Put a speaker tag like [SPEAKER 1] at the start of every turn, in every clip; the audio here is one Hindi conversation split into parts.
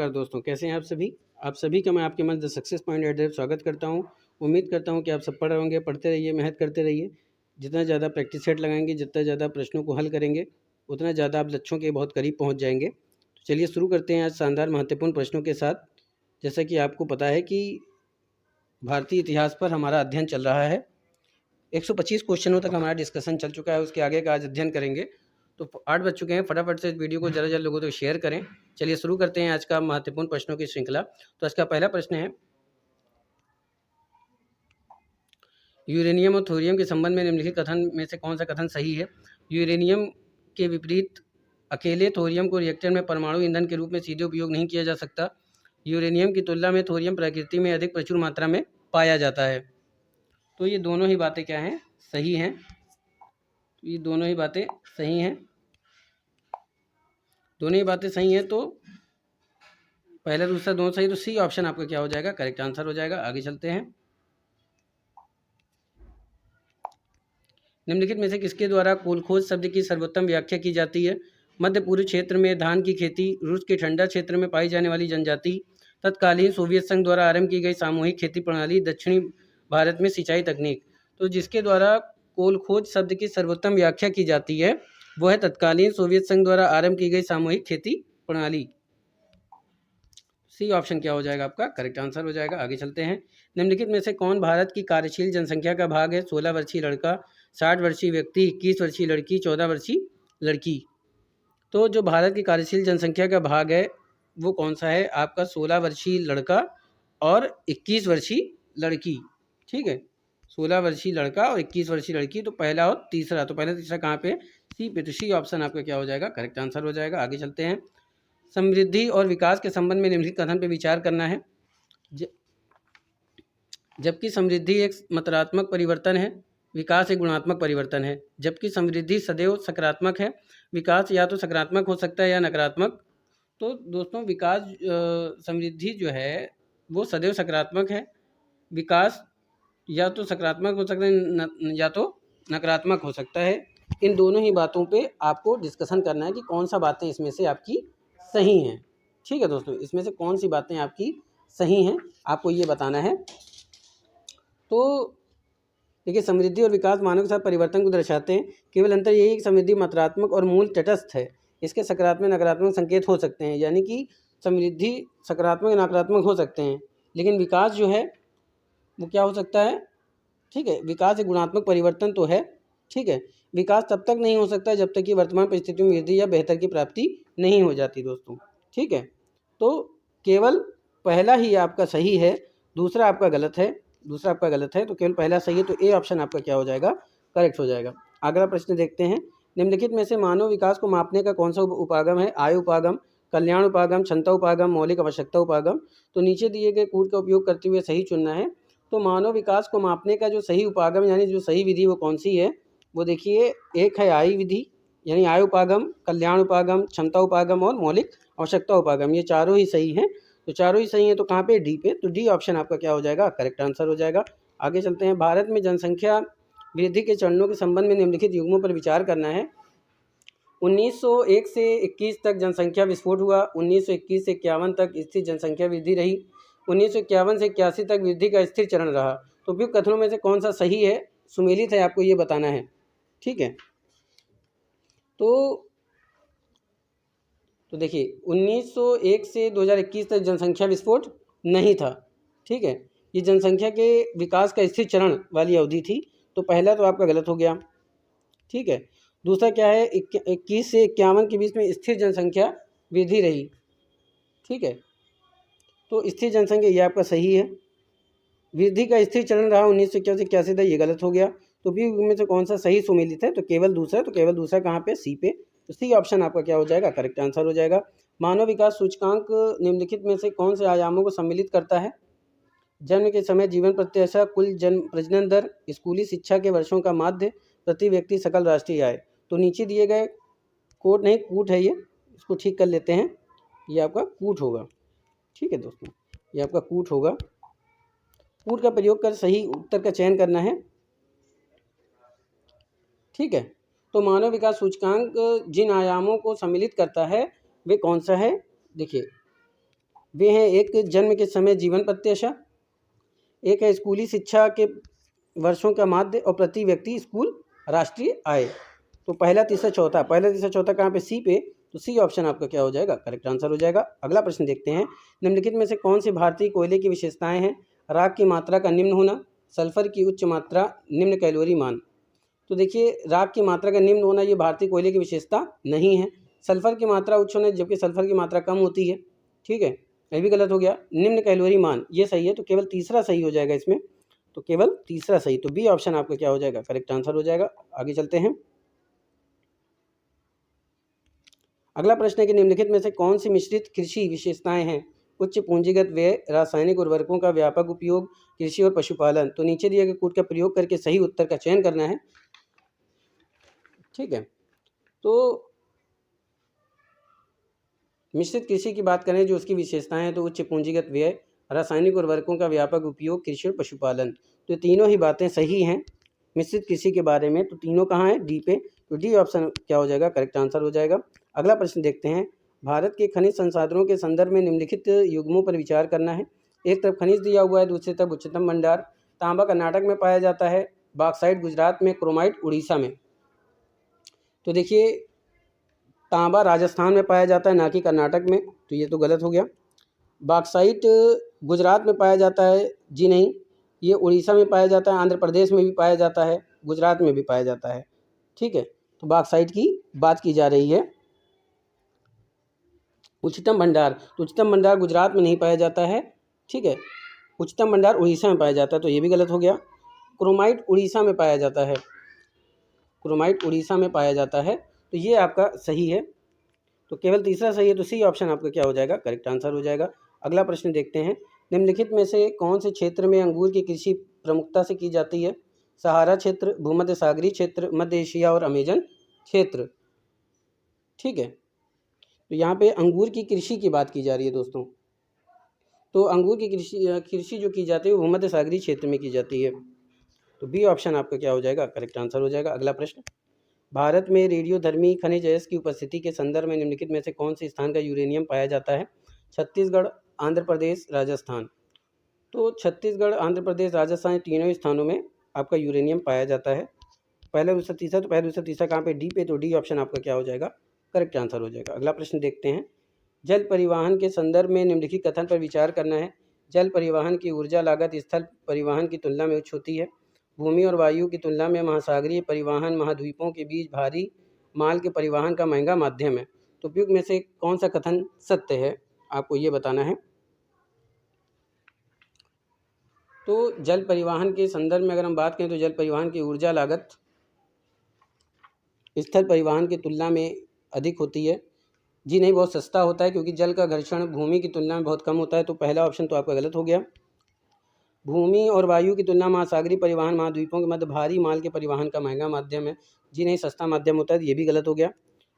[SPEAKER 1] नमस्कार दोस्तों, कैसे हैं आप सभी। आप सभी का मैं आपके मंच द सक्सेस पॉइंट एट स्वागत करता हूं। उम्मीद करता हूं कि आप सब पढ़ रहे होंगे। पढ़ते रहिए, मेहनत करते रहिए। जितना ज़्यादा प्रैक्टिस सेट लगाएंगे, जितना ज़्यादा प्रश्नों को हल करेंगे, उतना ज़्यादा आप लक्ष्यों के बहुत करीब पहुँच जाएंगे। तो चलिए शुरू करते हैं आज शानदार महत्वपूर्ण प्रश्नों के साथ। जैसा कि आपको पता है कि भारतीय इतिहास पर हमारा अध्ययन चल रहा है। 125 क्वेश्चनों तक हमारा डिस्कशन चल चुका है। उसके आगे का आज अध्ययन करेंगे। तो 8 बज चुके हैं। फटाफट से इस वीडियो को ज़्यादा लोगों तक शेयर करें। चलिए शुरू करते हैं आज का महत्वपूर्ण प्रश्नों की श्रृंखला। तो आज का पहला प्रश्न है, यूरेनियम और थोरियम के संबंध में निम्नलिखित कथन में से कौन सा कथन सही है। यूरेनियम के विपरीत अकेले थोरियम को रिएक्टर में परमाणु ईंधन के रूप में सीधे उपयोग नहीं किया जा सकता। यूरेनियम की तुलना में थोरियम प्रकृति में अधिक प्रचुर मात्रा में पाया जाता है। तो ये दोनों ही बातें क्या हैं, सही हैं। ये दोनों ही बातें सही हैं। दोनों ही बातें सही हैं। तो पहला दूसरा दोनों सही, तो सी ऑप्शन आपका क्या हो जाएगा, करेक्ट आंसर हो जाएगा। आगे चलते हैं। निम्नलिखित में से किसके द्वारा कोलखोज शब्द की सर्वोत्तम व्याख्या की जाती है। मध्य पूर्व क्षेत्र में धान की खेती, रूस के ठंडा क्षेत्र में पाई जाने वाली जनजाति, तत्कालीन सोवियत संघ द्वारा आरंभ की गई सामूहिक खेती प्रणाली, दक्षिणी भारत में सिंचाई तकनीक। तो जिसके द्वारा कोलखोज शब्द की सर्वोत्तम व्याख्या की जाती है वो है तत्कालीन सोवियत संघ द्वारा आरंभ की गई सामूहिक खेती प्रणाली। सी ऑप्शन क्या हो जाएगा आपका, करेक्ट आंसर हो जाएगा। आगे चलते हैं। निम्नलिखित में से कौन भारत की कार्यशील जनसंख्या का भाग है। 16 वर्षीय लड़का, 60 वर्षीय व्यक्ति, 21 वर्षीय लड़की, 14 वर्षीय लड़की। तो जो भारत की कार्यशील जनसंख्या का भाग है वो कौन सा है आपका, 16 वर्षीय लड़का और 21 वर्षीय लड़की। ठीक है, 16 वर्षीय लड़का और 21 वर्षीय लड़की। तो पहला और तीसरा, तो पहला तीसरा कहाँ पे, सी पे। तो सी ऑप्शन आपका क्या हो जाएगा, करेक्ट आंसर हो जाएगा। आगे चलते हैं। समृद्धि और विकास के संबंध में निम्नलिखित कथन पर विचार करना है। जबकि समृद्धि एक मात्रात्मक परिवर्तन है, विकास एक गुणात्मक परिवर्तन है। जबकि समृद्धि सदैव सकारात्मक है, विकास या तो सकारात्मक हो सकता है या नकारात्मक। तो दोस्तों विकास समृद्धि जो है वो सदैव सकारात्मक है, विकास या तो सकारात्मक हो सकता है या तो नकारात्मक हो सकता है। इन दोनों ही बातों पे आपको डिस्कशन करना है कि कौन सा बातें इसमें से आपकी सही हैं। ठीक है दोस्तों, इसमें से कौन सी बातें आपकी सही हैं आपको ये बताना है। तो देखिए, समृद्धि और विकास मानव के साथ परिवर्तन को दर्शाते हैं। केवल अंतर यही है कि समृद्धि मात्रात्मक और मूल तटस्थ है। इसके सकारात्मक नकारात्मक संकेत हो सकते हैं, यानी कि समृद्धि सकारात्मक नकारात्मक हो सकते हैं, लेकिन विकास जो है वो क्या हो सकता है। ठीक है, विकास एक गुणात्मक परिवर्तन तो है। ठीक है, विकास तब तक नहीं हो सकता जब तक कि वर्तमान परिस्थितियों में वृद्धि या बेहतर की प्राप्ति नहीं हो जाती दोस्तों। ठीक है, तो केवल पहला ही आपका सही है, दूसरा आपका गलत है। तो केवल पहला सही है, तो ए ऑप्शन आपका क्या हो जाएगा, करेक्ट हो जाएगा। अगला प्रश्न देखते हैं। निम्नलिखित में से मानव विकास को मापने का कौन सा उपागम है। आयु उपागम, कल्याण उपागम, क्षमता उपागम, मौलिक आवश्यकता उपागम। तो नीचे दिए गए कूट का उपयोग करते हुए सही चुनना है। तो मानव विकास को मापने का जो सही उपागम यानी जो सही विधि वो कौन सी है, वो देखिए, एक है आयु विधि यानी आयु उपागम, कल्याण उपागम, क्षमता उपागम और मौलिक आवश्यकता उपागम। ये चारों ही सही हैं। तो चारों ही सही हैं, तो कहाँ पे, डी पे। तो डी ऑप्शन आपका क्या हो जाएगा, करेक्ट आंसर हो जाएगा। आगे चलते हैं। भारत में जनसंख्या वृद्धि के चरणों के संबंध में निम्नलिखित युग्मों पर विचार करना है। 1901 से 21 तक जनसंख्या विस्फोट हुआ। 1921 से 51 तक स्थिर जनसंख्या वृद्धि रही। 1951 से 81 तक वृद्धि का स्थिर चरण रहा। तो उपयुक्त कथनों में से कौन सा सही है, सुमेलित है, आपको ये बताना है। ठीक है, तो देखिए, 1901 से 2021 तक जनसंख्या विस्फोट नहीं था। ठीक है, ये जनसंख्या के विकास का स्थिर चरण वाली अवधि थी। तो पहला तो आपका गलत हो गया। ठीक है, दूसरा क्या है, 21 से 51 के बीच में स्थिर जनसंख्या वृद्धि रही। ठीक है, तो स्थिर जनसंख्या ये आपका सही है। वृद्धि का स्थिर चरण रहा 1981 से 81 तक, ये गलत हो गया। तो भी में से कौन सा सही सुमेलित है, तो केवल दूसरा। तो केवल दूसरा कहाँ पे, सी पे। तो सी ऑप्शन आपका क्या हो जाएगा, करेक्ट आंसर हो जाएगा। मानव विकास सूचकांक निम्नलिखित में से कौन से आयामों को सम्मिलित करता है। जन्म के समय जीवन प्रत्याशा, कुल जन्म प्रजनन दर, स्कूली शिक्षा के वर्षों का माध्य, प्रति व्यक्ति सकल राष्ट्रीय आय। तो नीचे दिए गए कोट नहीं, कूट है ये, इसको ठीक कर लेते हैं। ये आपका कूट होगा। ठीक है दोस्तों, ये आपका कूट होगा। कूट का प्रयोग कर सही उत्तर का चयन करना है। ठीक है, तो मानव विकास सूचकांक जिन आयामों को सम्मिलित करता है वे कौन सा है। देखिए, वे हैं, एक जन्म के समय जीवन प्रत्याशा, एक है स्कूली शिक्षा के वर्षों का माध्य, और प्रति व्यक्ति स्कूल राष्ट्रीय आय। तो पहला तीसरा चौथा, पहला तीसरा चौथा कहाँ पे? सी पे। तो सी ऑप्शन आपका क्या हो जाएगा? करेक्ट आंसर हो जाएगा। अगला प्रश्न देखते हैं, निम्नलिखित में से कौन सी भारतीय कोयले की विशेषताएं हैं? राख की मात्रा का निम्न होना, सल्फर की उच्च मात्रा, निम्न कैलोरी मान। तो देखिए, राख की मात्रा का निम्न होना ये भारतीय कोयले की विशेषता नहीं है। सल्फर की मात्रा उच्च होना, जबकि सल्फर की मात्रा कम होती है। ठीक है, ये भी गलत हो गया। निम्न कैलोरी मान ये सही है, तो केवल तीसरा सही हो जाएगा इसमें, तो केवल तीसरा सही, तो बी ऑप्शन आपका क्या हो जाएगा? करेक्ट आंसर हो जाएगा। आगे चलते हैं। अगला प्रश्न है कि निम्नलिखित में से कौन सी मिश्रित कृषि विशेषताएं हैं? उच्च पूंजीगत व्यय, रासायनिक उर्वरकों का व्यापक उपयोग, कृषि और पशुपालन। तो नीचे दिए गए कूट का प्रयोग करके सही उत्तर का चयन करना है। ठीक है, तो मिश्रित कृषि की बात करें जो उसकी विशेषताएं हैं, तो उच्च पूंजीगत व्यय, रासायनिक उर्वरकों का व्यापक उपयोग, कृषि और पशुपालन। तो तीनों ही बातें सही हैं मिश्रित कृषि के बारे में। तो तीनों कहाँ हैं? डी पे। तो डी ऑप्शन क्या हो जाएगा? करेक्ट आंसर हो जाएगा। अगला प्रश्न देखते हैं, भारत के खनिज संसाधनों के संदर्भ में निम्नलिखित युग्मों पर विचार करना है। एक तरफ खनिज दिया हुआ है, दूसरी तरफ उच्चतम भंडार। तांबा कर्नाटक में पाया जाता है, बॉक्साइट गुजरात में, क्रोमाइट उड़ीसा में। तो देखिए, तांबा राजस्थान में पाया जाता है, ना कि कर्नाटक में, तो ये तो गलत हो गया। बॉक्साइट गुजरात में पाया जाता है, जी नहीं, ये उड़ीसा में पाया जाता है, आंध्र प्रदेश में भी पाया जाता है, गुजरात में भी पाया जाता है। ठीक है, तो बॉक्साइट की बात की जा रही है। उच्चतम भंडार, तो उच्चतम भंडार गुजरात में नहीं पाया जाता है। ठीक है, उच्चतम भंडार उड़ीसा में पाया जाता है, तो ये भी गलत हो गया। क्रोमाइट उड़ीसा में पाया जाता है, क्रोमाइट उड़ीसा में पाया जाता है, तो ये आपका सही है। तो केवल तीसरा सही है, तो सी ऑप्शन आपका क्या हो जाएगा? करेक्ट आंसर हो जाएगा। अगला प्रश्न देखते हैं, निम्नलिखित में से कौन से क्षेत्र में अंगूर की कृषि प्रमुखता से की जाती है? सहारा क्षेत्र, भूमध्य सागरीय क्षेत्र, मध्य एशिया और अमेजन क्षेत्र। ठीक है, तो यहाँ पे अंगूर की कृषि की बात की जा रही है दोस्तों। तो अंगूर की कृषि जो की जाती है वो भूमध्य सागरीय क्षेत्र में की जाती है। तो बी ऑप्शन आपका क्या हो जाएगा? करेक्ट आंसर हो जाएगा। अगला प्रश्न, भारत में रेडियोधर्मी खनिज अयस्क की उपस्थिति के संदर्भ में निम्नलिखित में से कौन से स्थान का यूरेनियम पाया जाता है? छत्तीसगढ़, आंध्र प्रदेश, राजस्थान। तो छत्तीसगढ़, आंध्र प्रदेश, राजस्थान, तीनों ही स्थानों में आपका यूरेनियम पाया जाता है। पहला दूसरा तीसरा, तो पहला दूसरा तीसरा कहाँ पे? डी पे। तो डी ऑप्शन आपका क्या हो जाएगा? करेक्ट आंसर हो जाएगा। अगला प्रश्न देखते हैं, जल परिवहन के संदर्भ में निम्नलिखित कथन पर विचार करना है। जल परिवहन की ऊर्जा लागत स्थल परिवहन की तुलना में उच्च होती है। भूमि और वायु की तुलना में महासागरीय परिवहन महाद्वीपों के बीच भारी माल के परिवहन का महंगा माध्यम है। तो उपयुक्त में से कौन सा कथन सत्य है, आपको ये बताना है। तो जल परिवहन के संदर्भ में अगर हम बात करें तो जल परिवहन की ऊर्जा लागत स्थल परिवहन की तुलना में अधिक होती है। जी नहीं, बहुत सस्ता होता है, क्योंकि जल का घर्षण भूमि की तुलना में बहुत कम होता है। तो पहला ऑप्शन तो आपका गलत हो गया। भूमि और वायु की तुलना महासागरीय परिवहन महाद्वीपों के मध्य भारी माल के परिवहन का महंगा माध्यम है। जी नहीं, सस्ता माध्यम होता है, ये भी गलत हो गया।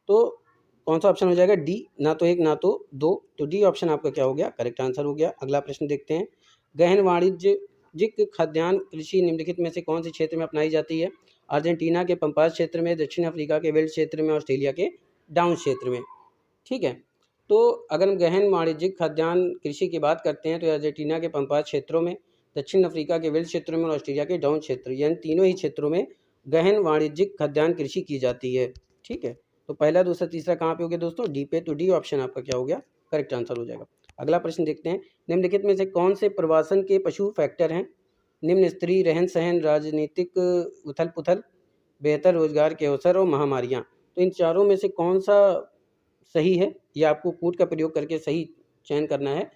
[SPEAKER 1] तो कौन सा ऑप्शन हो जाएगा? डी, ना तो एक ना तो दो। तो डी ऑप्शन आपका क्या हो गया? करेक्ट आंसर हो गया। अगला प्रश्न देखते हैं, गहन वाणिज्यिक खाद्यान्न कृषि निम्नलिखित में से कौन से क्षेत्र में अपनाई जाती है? अर्जेंटीना के पंपास क्षेत्र में, दक्षिण अफ्रीका के वेल्ड क्षेत्र में, ऑस्ट्रेलिया के डाउन क्षेत्र में। ठीक है, तो अगर हम गहन वाणिज्यिक खाद्यान्न कृषि की बात करते हैं तो अर्जेंटीना के पंपास क्षेत्रों में, दक्षिण अफ्रीका के वेल्ड क्षेत्रों में और ऑस्ट्रेलिया के डाउन क्षेत्र, यानी तीनों ही क्षेत्रों में गहन वाणिज्यिक खाद्यान्न कृषि की जाती है। ठीक है, तो पहला दूसरा तीसरा कहाँ पे हो गया दोस्तों? डी पे। तो डी ऑप्शन आपका क्या हो गया? करेक्ट आंसर हो जाएगा। अगला प्रश्न देखते हैं, निम्नलिखित में से कौन से प्रवासन के पशु फैक्टर हैं? निम्न स्त्री, रहन सहन, राजनीतिक उथल पुथल, बेहतर रोजगार के अवसर और महामारियाँ। तो इन चारों में से कौन सा सही है, ये आपको कूट का प्रयोग करके सही चयन करना है।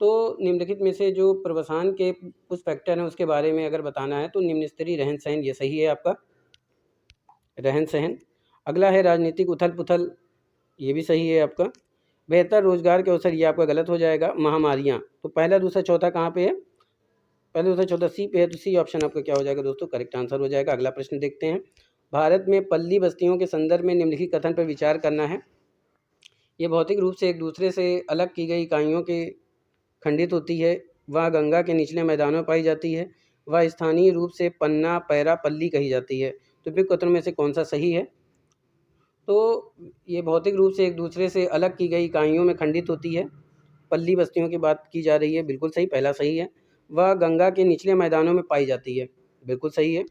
[SPEAKER 1] तो निम्नलिखित में से जो प्रवसान के कुछ फैक्टर हैं उसके बारे में अगर बताना है तो निम्न स्तरीय रहन सहन, ये सही है आपका, रहन सहन। अगला है राजनीतिक उथल पुथल, ये भी सही है आपका। बेहतर रोजगार के अवसर, ये आपका गलत हो जाएगा। महामारियाँ, तो पहला दूसरा चौथा कहाँ पे है? पहला दूसरा चौथा सी पे है, तो सी ऑप्शन आपका क्या हो जाएगा दोस्तों? करेक्ट आंसर हो जाएगा। अगला प्रश्न देखते हैं, भारत में पल्ली बस्तियों के संदर्भ में निम्नलिखित कथन पर विचार करना है। ये भौतिक रूप से एक दूसरे से अलग की गई इकाइयों के खंडित होती है। वह गंगा के निचले मैदानों में पाई जाती है। वह स्थानीय रूप से पन्ना, पैरा, पल्ली कही जाती है। तो उपयुक्त कथनों में से कौन सा सही है? तो ये भौतिक रूप से एक दूसरे से अलग की गई इकाइयों में खंडित होती है। पल्ली बस्तियों की बात की जा रही है, बिल्कुल सही, पहला सही है। वह गंगा के निचले मैदानों में पाई जाती है, बिल्कुल सही है,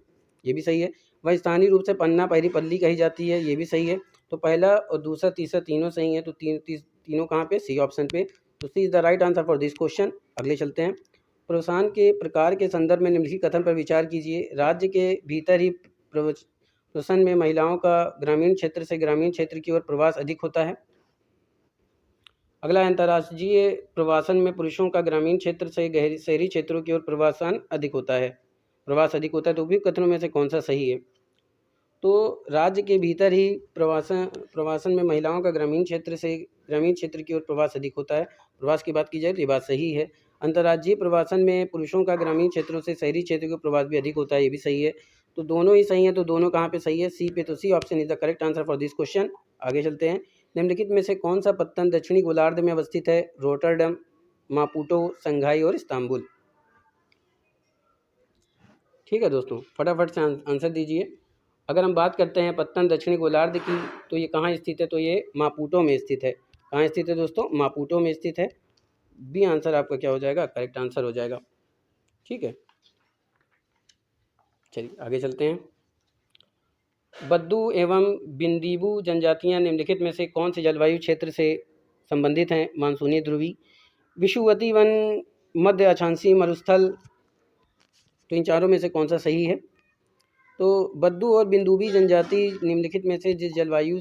[SPEAKER 1] ये भी सही है। वह स्थानीय रूप से पन्ना पैरी पल्ली कही जाती है, ये भी सही है। तो पहला और दूसरा तीसरा तीनों सही है, तो तीनों कहाँ पे, सी ऑप्शन पे। तो C is the right answer for this question. अगले चलते हैं। प्रोत्साहन के प्रकार के संदर्भ में निम्नलिखित कथन पर विचार कीजिए। राज्य के भीतर ही प्रोत्साहन में महिलाओं का ग्रामीण क्षेत्र से ग्रामीण क्षेत्र की ओर प्रवास अधिक होता है। अगला, अंतर्राज्यीय प्रवासन में पुरुषों का ग्रामीण क्षेत्र से शहरी क्षेत्रों की ओर प्रवासन अधिक होता है, प्रवास अधिक होता है। तो उपयुक्त कथनों में से कौन सा सही है? तो राज्य के भीतर ही प्रवासन में महिलाओं का ग्रामीण क्षेत्र से ग्रामीण क्षेत्र की ओर प्रवास अधिक होता है, प्रवास की बात की जाए तो ये बात सही है। अंतर्राज्यीय प्रवासन में पुरुषों का ग्रामीण क्षेत्रों से शहरी क्षेत्र का प्रवास भी अधिक होता है, ये भी सही है। तो दोनों ही सही है, तो दोनों कहाँ पे सही है? सी पे। तो C option is the correct answer for this question. आगे चलते हैं। निम्नलिखित में से कौन सा पत्तन दक्षिणी गोलार्ध में अवस्थित है? रोटरडम, मापुटो, संघाई और इस्तांबुल। ठीक है दोस्तों, फटाफट से आंसर दीजिए। अगर हम बात करते हैं पत्तन दक्षिणी गोलार्ध की, तो ये कहाँ स्थित है? तो ये मापुटो में स्थित है। कहाँ स्थित है दोस्तों? मापुटो में स्थित है। बी आंसर आपका क्या हो जाएगा? करेक्ट आंसर हो जाएगा। ठीक है, चलिए आगे चलते हैं। बद्दू एवं बिंदीबू जनजातियां निम्नलिखित में से कौन से जलवायु क्षेत्र से संबंधित हैं? मानसूनी ध्रुवी, विषुवती वन, मध्य अक्षांशीय मरुस्थल। तो इन चारों में से कौन सा सही है? तो बद्दू और बिंदुबी जनजाति निम्नलिखित में से जिस जलवायु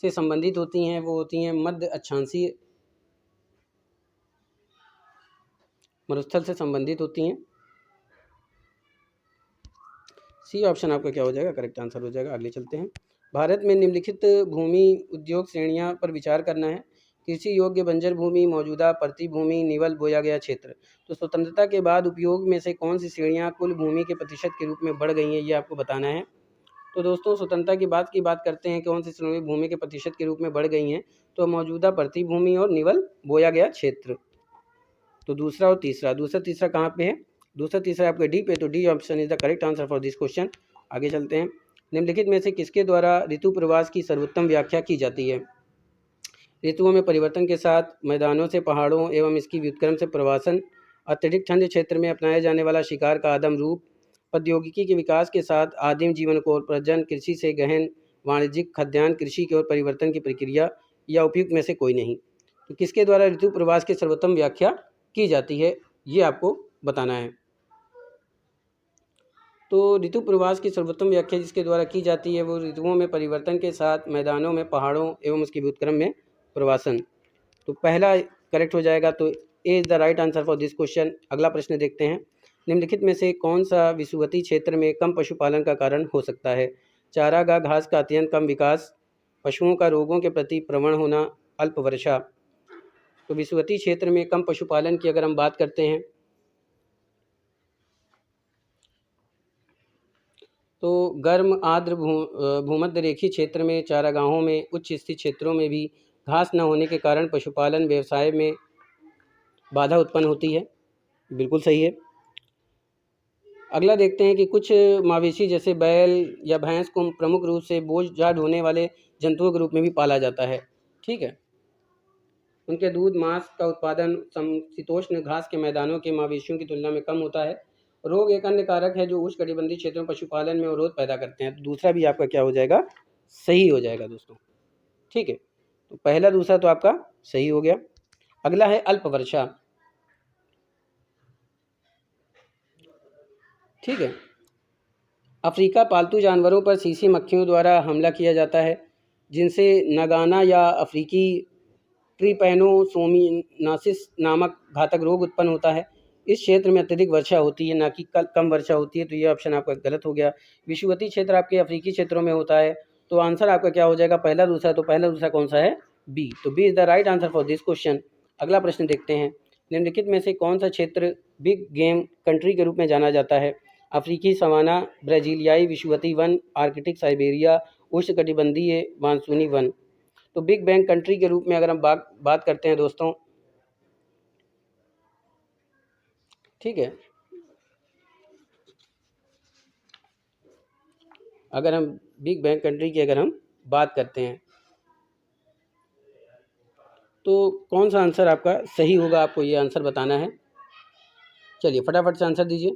[SPEAKER 1] से संबंधित होती हैं वो होती हैं मध्य अक्षांशीय मरुस्थल से संबंधित होती हैं। सी ऑप्शन आपका क्या हो जाएगा? करेक्ट आंसर हो जाएगा। अगले चलते हैं। भारत में निम्नलिखित भूमि उद्योग श्रेणियां पर विचार करना है। कृषि योग्य बंजर भूमि, मौजूदा परती भूमि, निवल बोया गया क्षेत्र। तो स्वतंत्रता के बाद उपयोग में से कौन सी श्रेणियां कुल भूमि के प्रतिशत के रूप में बढ़ गई हैं, ये आपको बताना है। तो दोस्तों, स्वतंत्रता की बात करते हैं कौन सी श्रेणी भूमि के प्रतिशत के रूप में बढ़ गई हैं। तो मौजूदा परती भूमि और निवल बोया गया क्षेत्र। तो दूसरा और तीसरा, दूसरा तीसरा कहाँ पे है? दूसरा तीसरा आपका डी पे। तो D option is the correct answer for this question. आगे चलते हैं। निम्नलिखित में से किसके द्वारा ऋतु प्रवास की सर्वोत्तम व्याख्या की जाती है? ऋतुओं में परिवर्तन के साथ मैदानों से पहाड़ों एवं इसकी व्युत्क्रम से प्रवासन, अत्यधिक ठंडे क्षेत्र में अपनाया जाने वाला शिकार का आदम रूप, प्रौद्योगिकी के विकास के साथ आदिम जीवन को प्रजन, कृषि से गहन वाणिज्यिक खाद्यान्न कृषि की ओर परिवर्तन की प्रक्रिया, या उपयुक्त में से कोई नहीं। तो किसके द्वारा ऋतु प्रवास की सर्वोत्तम व्याख्या की जाती है, ये आपको बताना है। तो ऋतु प्रवास की सर्वोत्तम व्याख्या जिसके द्वारा की जाती है वो ऋतुओं में परिवर्तन के साथ मैदानों में पहाड़ों एवं उसके व्युत्क्रम में प्रवासन। तो पहला करेक्ट हो जाएगा। तो A is the right answer for this question. अगला प्रश्न देखते हैं। निम्नलिखित में से कौन सा विषुवतीय क्षेत्र में कम पशुपालन का कारण हो सकता है? चारागाह घास का अत्यंत कम विकास, पशुओं का रोगों के प्रति प्रवण होना, अल्प वर्षा। तो विषुवतीय क्षेत्र में कम पशुपालन की अगर हम बात करते हैं तो गर्म आर्द्र भूमध्य रेखीय क्षेत्र में चारागाहों में उच्च स्थित क्षेत्रों में भी घास न होने के कारण पशुपालन व्यवसाय में बाधा उत्पन्न होती है, बिल्कुल सही है। अगला देखते हैं कि कुछ मवेशी जैसे बैल या भैंस को प्रमुख रूप से बोझ जा ढोने वाले जंतुओं के रूप में भी पाला जाता है। ठीक है, उनके दूध मांस का उत्पादन समशीतोष्ण घास के मैदानों के मवेशियों की तुलना में कम होता है। रोग एक अन्य कारक है जो उष्णकटिबंधीय क्षेत्रों में पशुपालन में अवरोध पैदा करते हैं। तो दूसरा भी आपका क्या हो जाएगा? सही हो जाएगा दोस्तों। ठीक है, तो पहला दूसरा तो आपका सही हो गया। अगला है अल्प वर्षा। ठीक है, अफ्रीका पालतू जानवरों पर सीसी मक्खियों द्वारा हमला किया जाता है जिनसे नगाना या अफ्रीकी ट्रिपैनोसोमियासिस नामक घातक रोग उत्पन्न होता है। इस क्षेत्र में अत्यधिक वर्षा होती है, ना कि कम वर्षा होती है। तो ये ऑप्शन आपका गलत हो गया। विषुवतीय क्षेत्र आपके अफ्रीकी क्षेत्रों में होता है। तो आंसर आपका क्या हो जाएगा? पहला दूसरा। तो पहला दूसरा कौन सा है? बी। तो B is the right answer for this question. अगला प्रश्न देखते हैं। निम्नलिखित में से कौन सा क्षेत्र बिग गेम कंट्री के रूप में जाना जाता है? अफ्रीकी सवाना, ब्राज़ीलियाई विषुवतीय वन, आर्कटिक साइबेरिया, उष्णकटिबंधीय मानसूनी वन। तो बिग बैंग कंट्री के रूप में अगर हम बात करते हैं दोस्तों, ठीक है, अगर हम बिग बैंग कंट्री की अगर हम बात करते हैं तो कौन सा आंसर आपका सही होगा, आपको ये आंसर बताना है। चलिए फटाफट से आंसर दीजिए।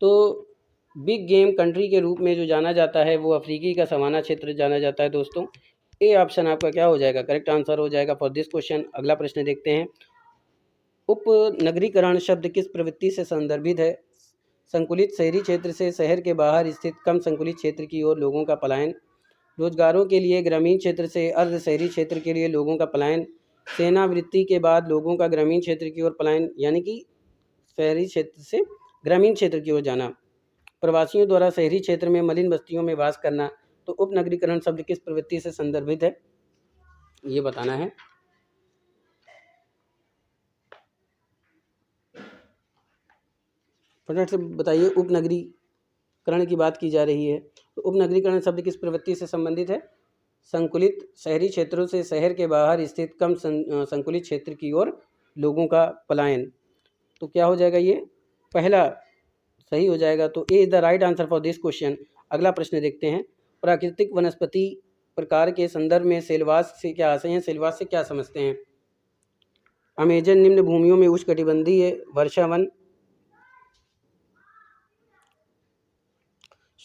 [SPEAKER 1] तो बिग गेम कंट्री के रूप में जो जाना जाता है वो अफ्रीकी का सवाना क्षेत्र जाना जाता है दोस्तों। ए ऑप्शन आपका क्या हो जाएगा, करेक्ट आंसर हो जाएगा फॉर दिस क्वेश्चन। अगला प्रश्न देखते हैं। उपनगरीकरण शब्द किस प्रवृत्ति से संदर्भित है? संकुलित शहरी क्षेत्र से शहर के बाहर स्थित कम संकुलित क्षेत्र की ओर लोगों का पलायन, रोजगारों के लिए ग्रामीण क्षेत्र से अर्ध शहरी क्षेत्र के लिए लोगों का पलायन, सेनावृत्ति के बाद लोगों का ग्रामीण क्षेत्र की ओर पलायन, यानी कि शहरी क्षेत्र से ग्रामीण क्षेत्र की ओर जाना, प्रवासियों द्वारा शहरी क्षेत्र में मलिन बस्तियों में वास करना। तो उपनगरीकरण शब्द किस प्रवृत्ति से संदर्भित है, ये बताना है। फटाफट से बताइए। उपनगरीकरण की बात की जा रही है, तो उपनगरीकरण शब्द किस प्रवृत्ति से संबंधित है? संकुलित शहरी क्षेत्रों से शहर के बाहर स्थित कम संकुलित क्षेत्र की ओर लोगों का पलायन। तो क्या हो जाएगा, ये पहला सही हो जाएगा। तो A is the right answer for this question. अगला प्रश्न देखते हैं। प्राकृतिक वनस्पति प्रकार के संदर्भ में सेलवास से क्या आशय है, सेलवास से क्या समझते हैं? अमेजन निम्न भूमियों में उष्णकटिबंधीय वर्षावन,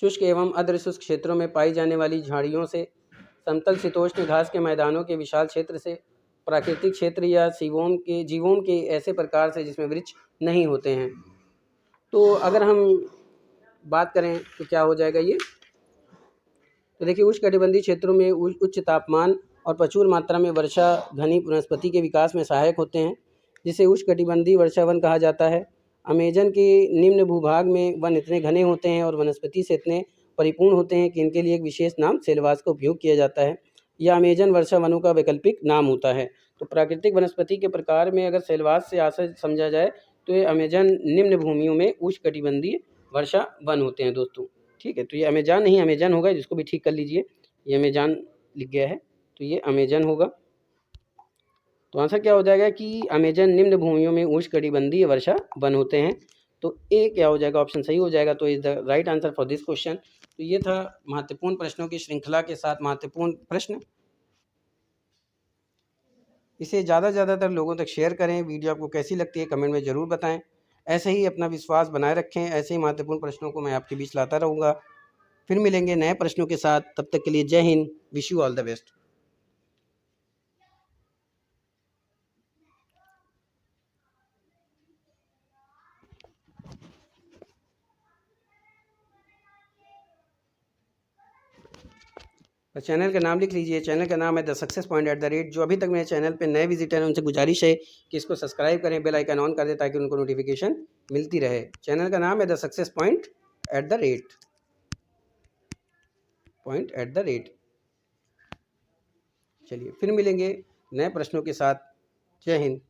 [SPEAKER 1] शुष्क एवं अर्ध शुष्क क्षेत्रों में पाई जाने वाली झाड़ियों से, समतल शीतोष्ण घास के मैदानों के विशाल क्षेत्र से, प्राकृतिक क्षेत्र या जीवों के ऐसे प्रकार से जिसमें वृक्ष नहीं होते हैं। तो अगर हम बात करें तो क्या हो जाएगा ये, तो देखिए उष्णकटिबंधीय क्षेत्रों में उच्च तापमान और प्रचुर मात्रा में वर्षा घनी वनस्पति के विकास में सहायक होते हैं, जिसे उष्णकटिबंधीय वर्षावन कहा जाता है। अमेजन के निम्न भूभाग में वन इतने घने होते हैं और वनस्पति से इतने परिपूर्ण होते हैं कि इनके लिए एक विशेष नाम सेलवास का उपयोग किया जाता है। यह अमेजन वर्षा वनों का वैकल्पिक नाम होता है। तो प्राकृतिक वनस्पति के प्रकार में अगर सेलवास से आशय समझा जाए तो ये अमेजन निम्न भूमियों में उष्णकटिबंधीय वर्षा वन होते हैं दोस्तों। ठीक है, तो ये अमेजन नहीं अमेजन होगा, जिसको भी ठीक कर लीजिए। ये अमेजन लिख गया है, तो ये अमेजन होगा। तो आंसर क्या हो जाएगा कि अमेजन निम्न भूमियों में उष्णकटिबंधीय वर्षा वन होते हैं। तो ए क्या हो जाएगा, ऑप्शन सही हो जाएगा। तो is the right answer for this question. तो ये था महत्वपूर्ण प्रश्नों की श्रृंखला के साथ महत्वपूर्ण प्रश्न। इसे ज़्यादातर लोगों तक शेयर करें। वीडियो आपको कैसी लगती है कमेंट में ज़रूर बताएं। ऐसे ही अपना विश्वास बनाए रखें, ऐसे ही महत्वपूर्ण प्रश्नों को मैं आपके बीच लाता रहूँगा। फिर मिलेंगे नए प्रश्नों के साथ, तब तक के लिए जय Hind, wish you all the best. Channel का नाम लिख लीजिए, चैनल का नाम है द सक्सेस पॉइंट @। जो अभी तक मेरे चैनल पे नए विजिटर हैं उनसे गुजारिश है कि इसको सब्सक्राइब करें, बेल आइकन ऑन कर दें ताकि उनको नोटिफिकेशन मिलती रहे। चैनल का नाम है द सक्सेस पॉइंट @। चलिए फिर मिलेंगे नए प्रश्नों के साथ। जय हिंद।